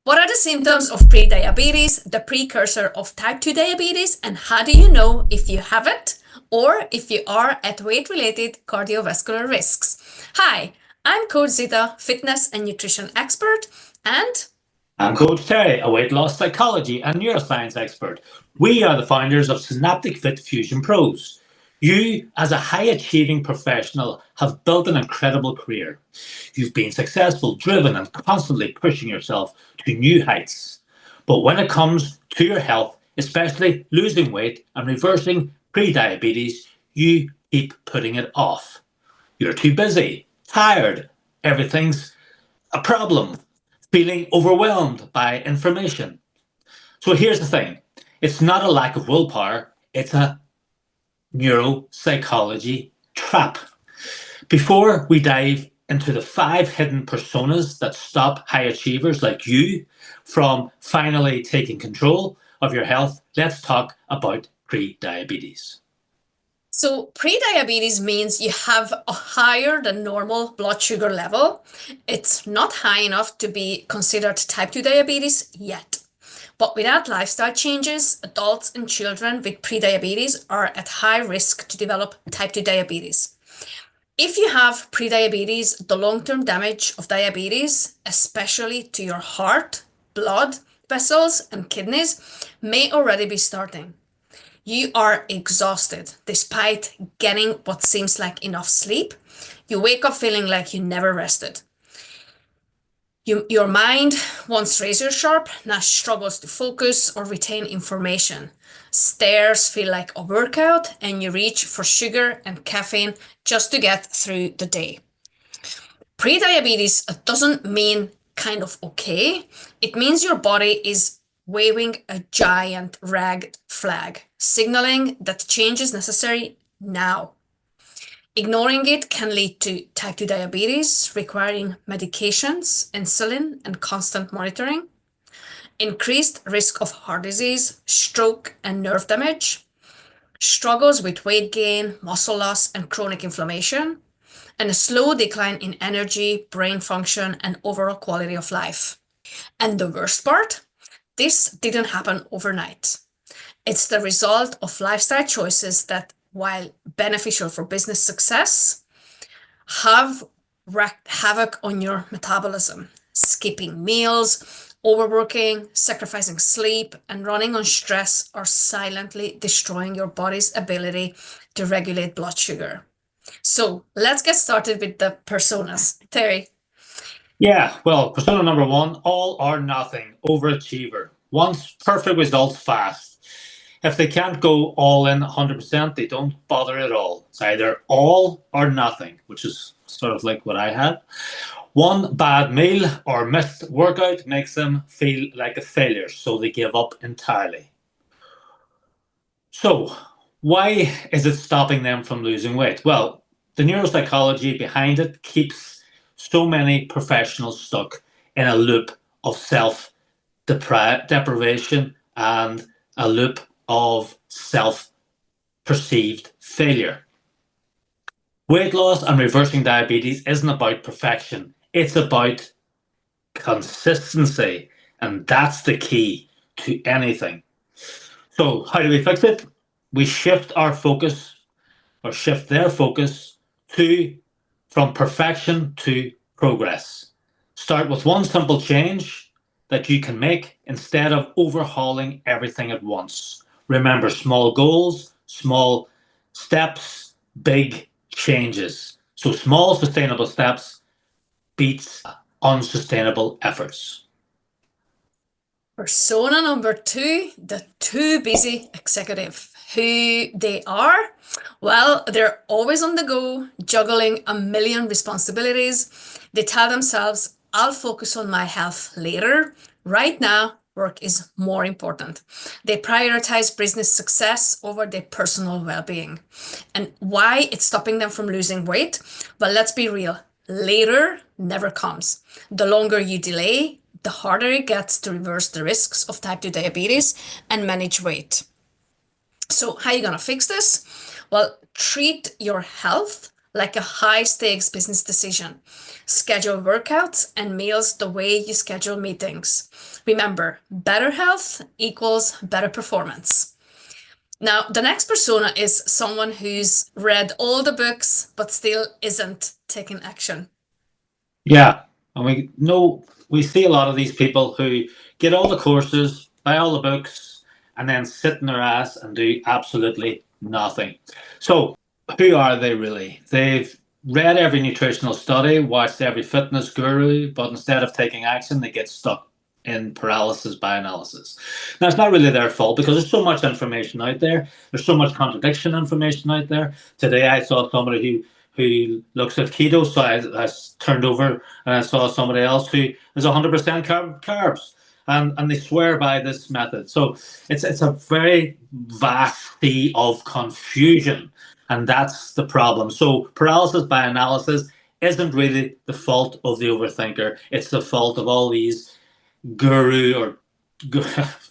What are the symptoms of prediabetes, the precursor of type 2 diabetes, and how do you know if you have it or if you are at weight-related cardiovascular risks? Hi, I'm Coach Zita, fitness and nutrition expert, and I'm Coach Terry, a weight loss psychology and neuroscience expert. We are the founders of Synaptic Fit Fusion Pros. You, as a high achieving professional, have built an incredible career. You've been successful, driven, and constantly pushing yourself to new heights. But when it comes to your health, especially losing weight and reversing prediabetes, you keep putting it off. You're too busy, tired, everything's a problem, feeling overwhelmed by information. So here's the thing, it's not a lack of willpower, it's a neuropsychology trap. Before we dive into the 5 hidden personas that stop high achievers like you from finally taking control of your health, let's talk about pre-diabetes. so prediabetes means you have a higher than normal blood sugar level. It's not high enough to be considered type 2 diabetes yet. But without lifestyle changes, adults and children with prediabetes are at high risk to develop type 2 diabetes. If you have prediabetes, the long-term damage of diabetes, especially to your heart, blood vessels, and kidneys, may already be starting. You are exhausted despite getting what seems like enough sleep. You wake up feeling like you never rested. Your mind, once razor sharp, now struggles to focus or retain information. Stairs feel like a workout, and you reach for sugar and caffeine just to get through the day. Prediabetes doesn't mean kind of okay. It means your body is waving a giant red flag, signaling that change is necessary now. Ignoring it can lead to type 2 diabetes, requiring medications, insulin, and constant monitoring, increased risk of heart disease, stroke, and nerve damage, struggles with weight gain, muscle loss, and chronic inflammation, and a slow decline in energy, brain function, and overall quality of life. And the worst part? This didn't happen overnight. It's the result of lifestyle choices that, while beneficial for business success, have wreaked havoc on your metabolism. Skipping meals, overworking, sacrificing sleep, and running on stress are silently destroying your body's ability to regulate blood sugar. So let's get started with the personas. Terry. Yeah, well, persona number 1, all or nothing, overachiever. Wants perfect results fast. If they can't go all in 100%, they don't bother at all. It's either all or nothing, which is sort of like what I had. One bad meal or missed workout makes them feel like a failure, so they give up entirely. So, why is it stopping them from losing weight? Well, the neuropsychology behind it keeps so many professionals stuck in a loop of self deprivation and a loop of self perceived failure. Weight loss and reversing diabetes isn't about perfection, it's about consistency, and that's the key to anything. So, how do we fix it? We shift our focus or shift their focus to from perfection to progress. Start with one simple change that you can make instead of overhauling everything at once. Remember, small goals, small steps, big changes. So small sustainable steps beats unsustainable efforts. Persona number 2, the too busy executive. Who they are? Well, they're always on the go, juggling a million responsibilities. They tell themselves, I'll focus on my health later. Right now, work is more important. They prioritize business success over their personal well-being. And why it's stopping them from losing weight? Well, let's be real. Later never comes. The longer you delay, the harder it gets to reverse the risks of type 2 diabetes and manage weight. So how are you going to fix this? Well, treat your health like a high stakes business decision. Schedule workouts and meals the way you schedule meetings. Remember, better health equals better performance. Now, the next persona is someone who's read all the books but still isn't taking action. Yeah, and we know we see a lot of these people who get all the courses, buy all the books, and then sit in their ass and do absolutely nothing. So, who are they really? They've read every nutritional study, watched every fitness guru, but instead of taking action, they get stuck in paralysis by analysis. Now, it's not really their fault because there's so much information out there. There's so much contradiction information out there. Today, I saw somebody who looks at keto, so I turned over and I saw somebody else who is 100% carbs. And they swear by this method. So it's a very vast sea of confusion, and that's the problem. So paralysis by analysis isn't really the fault of the overthinker. It's the fault of all these guru or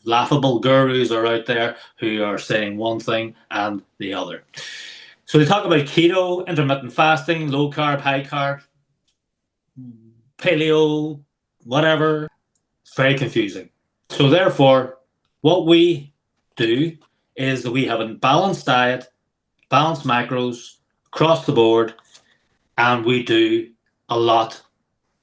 laughable gurus are out there who are saying one thing and the other. So they talk about keto, intermittent fasting, low carb, high carb, paleo, whatever. It's very confusing. So therefore, what we do is that we have a balanced diet, balanced macros across the board, and we do a lot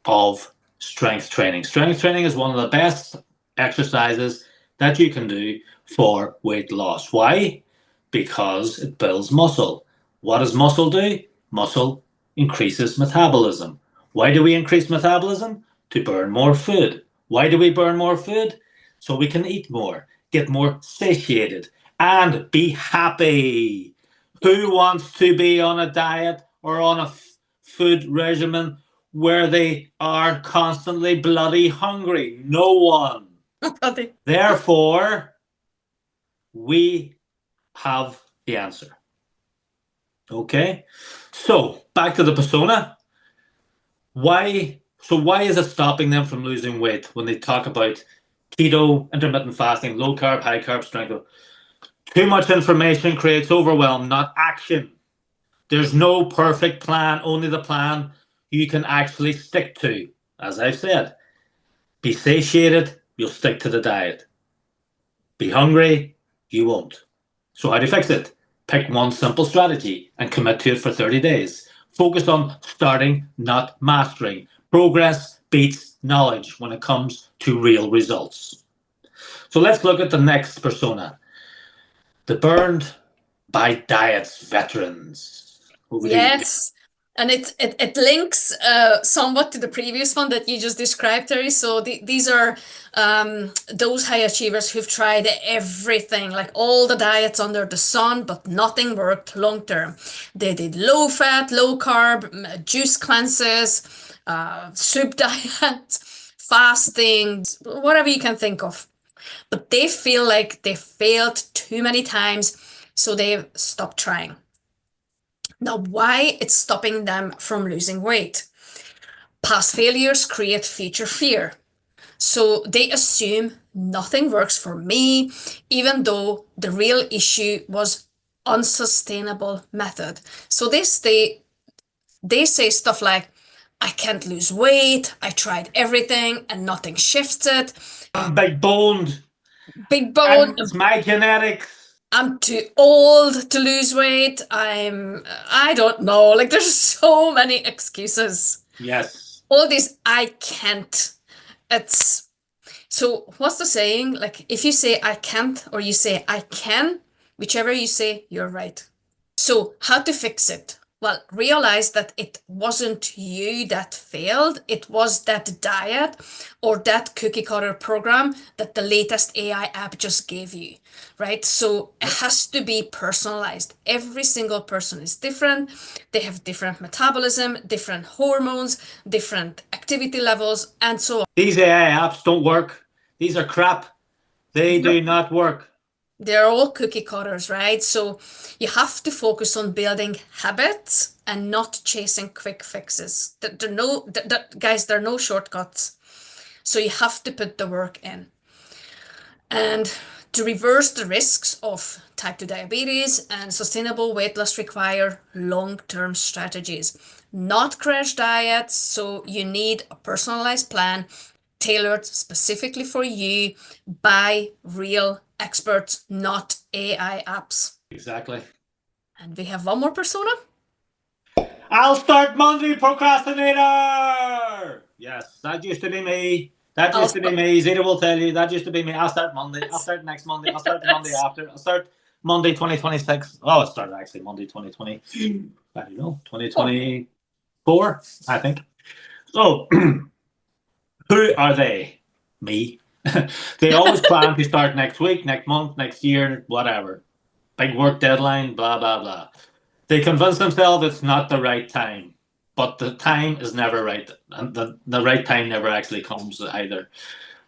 of strength training. Strength training is one of the best exercises that you can do for weight loss. Why? Because it builds muscle. What does muscle do? Muscle increases metabolism. Why do we increase metabolism? To burn more food. Why do we burn more food? So we can eat more, get more satiated, and be happy. Who wants to be on a diet or on a food regimen where they are constantly bloody hungry? No one. Therefore, we have the answer. Okay, so back to the persona. Why? So why is it stopping them from losing weight when they talk about keto, intermittent fasting, low carb, high carb, strength? Too much information creates overwhelm, not action. There's no perfect plan, only the plan you can actually stick to. As I've said, be satiated, you'll stick to the diet. Be hungry, you won't. So how do you fix it? Pick one simple strategy and commit to it for 30 days. Focus on starting, not mastering. Progress beats knowledge when it comes to real results. So let's look at the next persona. The burned by diets veterans. Yes. And it links somewhat to the previous one that you just described, Terry. So these are those high achievers who've tried everything, like all the diets under the sun, but nothing worked long term. They did low fat, low carb, juice cleanses, soup diet, fasting, whatever you can think of. But they feel like they failed too many times, so they've stopped trying. Now, why it's stopping them from losing weight? Past failures create future fear. So they assume nothing works for me, even though the real issue was unsustainable method. So they say stuff like, I can't lose weight, I tried everything and nothing shifted. I'm big boned. Big bone. It's my genetics. I'm too old to lose weight. I don't know. Like there's so many excuses. Yes. All these I can't. It's so what's the saying? Like if you say I can't or you say I can, whichever you say, you're right. So how to fix it? Well, realize that it wasn't you that failed. It was that diet or that cookie cutter program that the latest AI app just gave you, right? So it has to be personalized. Every single person is different. They have different metabolism, different hormones, different activity levels, and so on. These AI apps don't work. These are crap. They do not work. They're all cookie cutters, right? So you have to focus on building habits and not chasing quick fixes. Guys, there are no shortcuts. So you have to put the work in. And To reverse the risks of type 2 diabetes and sustainable weight loss require long-term strategies, not crash diets. So you need a personalized plan tailored specifically for you by real experts, not AI apps. Exactly. And we have one more persona. I'll start Monday, procrastinator. Yes, that used to be me. That I'll used to be stop. me. Zeta will tell you that used to be me. I'll start Monday. I'll start next Monday. I'll start the Monday after. I'll start Monday 2026. Oh, it started actually Monday 2020. I don't know, 2024, I think. So, who are they? Me. They always plan to start next week, next month, next year, whatever. Big work deadline, blah, blah, blah. They convince themselves it's not the right time, but the time is never right, and the right time never actually comes either.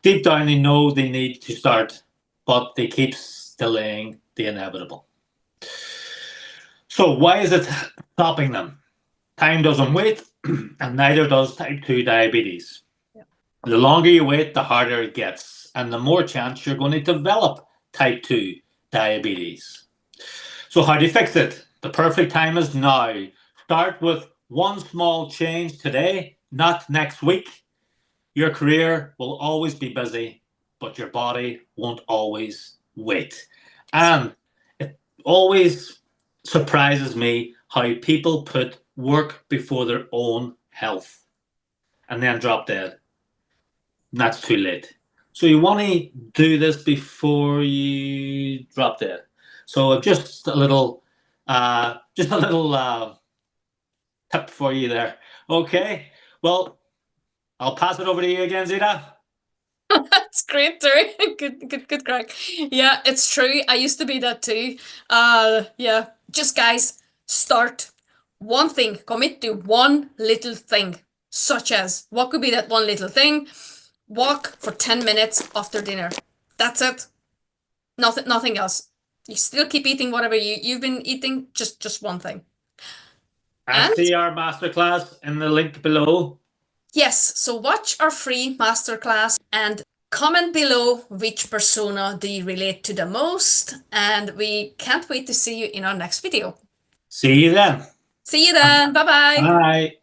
Deep down, they know they need to start, but they keep delaying the inevitable. So, why is it stopping them? Time doesn't wait, and neither does type 2 diabetes. Yeah. The longer you wait, the harder it gets, and the more chance you're going to develop type 2 diabetes. So, how do you fix it? The perfect time is now. Start with one small change today, not next week. Your career will always be busy, but your body won't always wait. And it always surprises me how people put work before their own health and then drop dead. And that's too late. So you want to do this before you drop dead. So just a little tip for you there. Okay. Well, I'll pass it over to you again, Zita. That's great, Terry. Good crack. Yeah, it's true. I used to be that too. Yeah. Just guys, start one thing. Commit to one little thing. Such as, what could be that one little thing? Walk for 10 minutes after dinner. That's it. Nothing else. You still keep eating whatever you've been eating, just one thing. And And see our masterclass in the link below. yes, so watch our free masterclass and comment below which persona do you relate to the most, and we can't wait to see you in our next video. See you then. See you then. Bye bye. Bye.